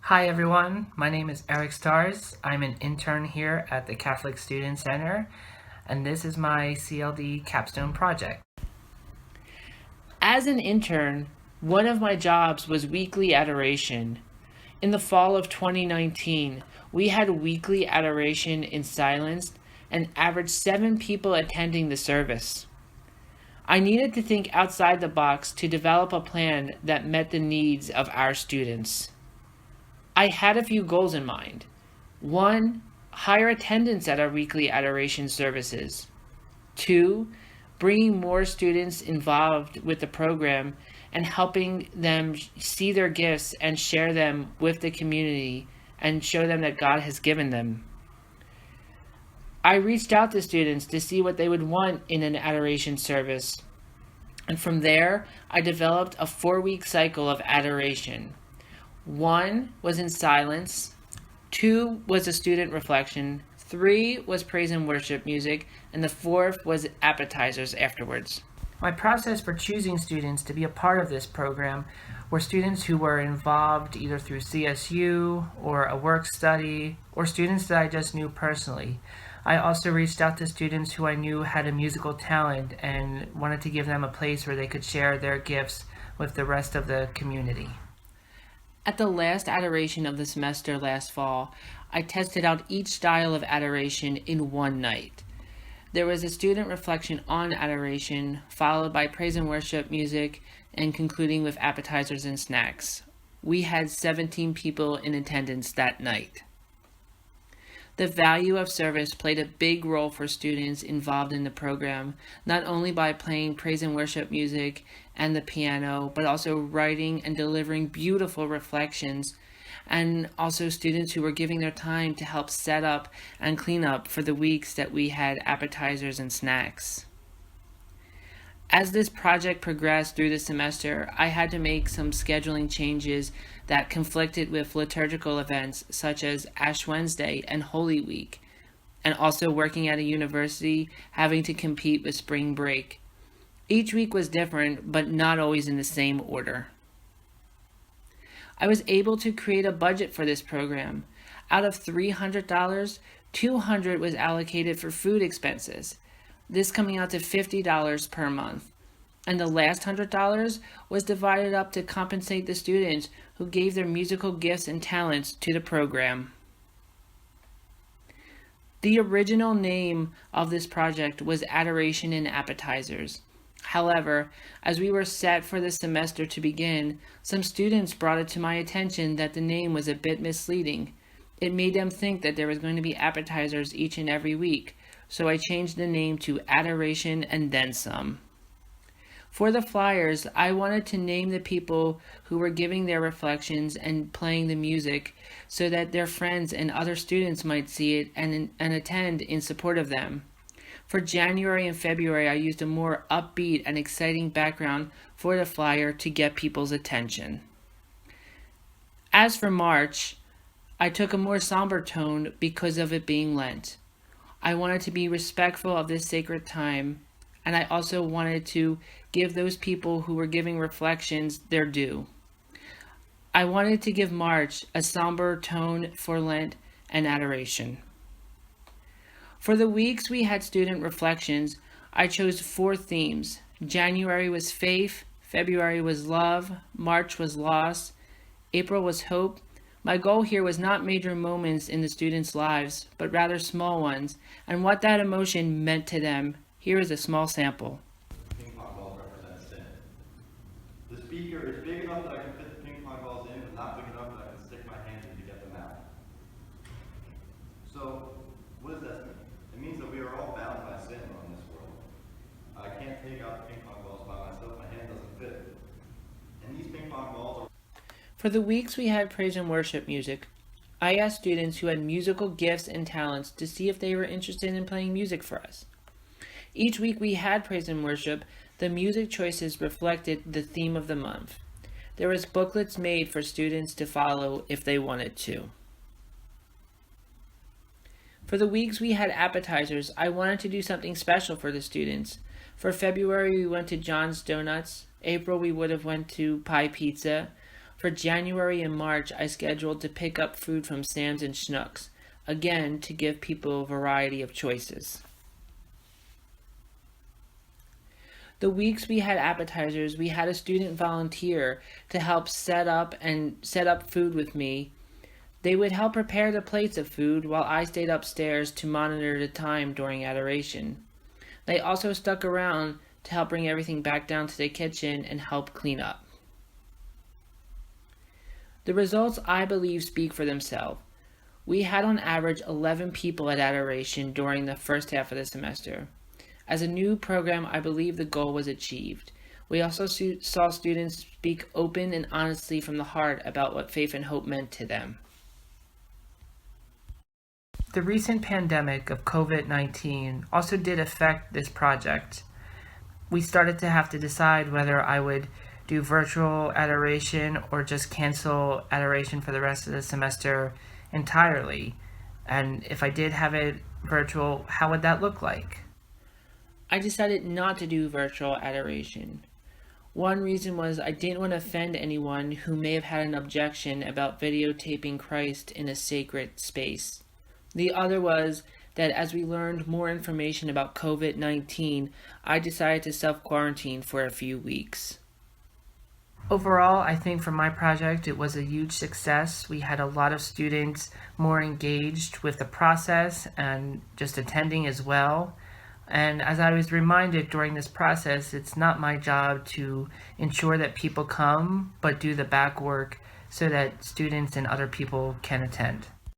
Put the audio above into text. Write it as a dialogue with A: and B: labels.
A: Hi everyone, my name is Eric Stars. I'm an intern here at the Catholic Student Center, and this is my CLD Capstone project. As an intern, one of my jobs was weekly adoration. In the fall of 2019, we had weekly adoration in silence and averaged 7 people attending the service. I needed to think outside the box to develop a plan that met the needs of our students. I had a few goals in mind. 1. Higher attendance at our weekly adoration services. 2. Bringing more students involved with the program and helping them see their gifts and share them with the community and show them that God has given them. I reached out to students to see what they would want in an adoration service. And from there, I developed a 4-week cycle of adoration. 1 was in silence, 2 was a student reflection, 3 was praise and worship music, and the 4th was appetizers afterwards. My process for choosing students to be a part of this program were students who were involved either through CSU or a work study, or students that I just knew personally. I also reached out to students who I knew had a musical talent and wanted to give them a place where they could share their gifts with the rest of the community. At the last adoration of the semester last fall, I tested out each style of adoration in one night. There was a student reflection on adoration, followed by praise and worship music, and concluding with appetizers and snacks. We had 17 people in attendance that night. The value of service played a big role for students involved in the program, not only by playing praise and worship music and the piano, but also writing and delivering beautiful reflections, and also students who were giving their time to help set up and clean up for the weeks that we had appetizers and snacks. As this project progressed through the semester, I had to make some scheduling changes that conflicted with liturgical events such as Ash Wednesday and Holy Week, and also working at a university, having to compete with spring break. Each week was different, but not always in the same order. I was able to create a budget for this program. Out of $300, $200 was allocated for food expenses, this coming out to $50 per month. And the last $100 was divided up to compensate the students who gave their musical gifts and talents to the program. The original name of this project was Adoration and Appetizers. However, as we were set for the semester to begin, some students brought it to my attention that the name was a bit misleading. It made them think that there was going to be appetizers each and every week, so I changed the name to Adoration and Then Some. For the flyers, I wanted to name the people who were giving their reflections and playing the music so that their friends and other students might see it and attend in support of them. For January and February, I used a more upbeat and exciting background for the flyer to get people's attention. As for March, I took a more somber tone because of it being Lent. I wanted to be respectful of this sacred time, and I also wanted to give those people who were giving reflections their due. I wanted to give March a somber tone for Lent and adoration. For the weeks we had student reflections, I chose 4 themes. January was faith, February was love, March was loss, April was hope. My goal here was not major moments in the students' lives, but rather small ones, and what that emotion meant to them. Here is a small sample.
B: Ping pong balls represent sin. The speaker is big enough that I can fit the ping pong balls in, but not big enough that I can stick my hand in to get them out. So, what does that mean? It means that we are all bound by sin on this world. I can't take out the ping pong balls by myself, my hand doesn't fit. And these ping pong balls are...
A: For the weeks we had praise and worship music, I asked students who had musical gifts and talents to see if they were interested in playing music for us. Each week we had praise and worship, the music choices reflected the theme of the month. There was booklets made for students to follow if they wanted to. For the weeks we had appetizers, I wanted to do something special for the students. For February we went to John's Donuts, April we would have went to Pie Pizza, For January and March, I scheduled to pick up food from Sam's and Schnucks, again to give people a variety of choices. The weeks we had appetizers, we had a student volunteer to help set up food with me. They would help prepare the plates of food while I stayed upstairs to monitor the time during adoration. They also stuck around to help bring everything back down to the kitchen and help clean up. The results, I believe, speak for themselves. We had on average 11 people at adoration during the first half of the semester. As a new program, I believe the goal was achieved. We also saw students speak open and honestly from the heart about what faith and hope meant to them. The recent pandemic of COVID-19 also did affect this project. We started to have to decide whether I would do virtual adoration or just cancel adoration for the rest of the semester entirely. And if I did have it virtual, how would that look like? I decided not to do virtual adoration. One reason was I didn't want to offend anyone who may have had an objection about videotaping Christ in a sacred space. The other was that as we learned more information about COVID-19, I decided to self-quarantine for a few weeks. Overall, I think for my project, it was a huge success. We had a lot of students more engaged with the process and just attending as well. And as I was reminded during this process, it's not my job to ensure that people come, but do the back work so that students and other people can attend.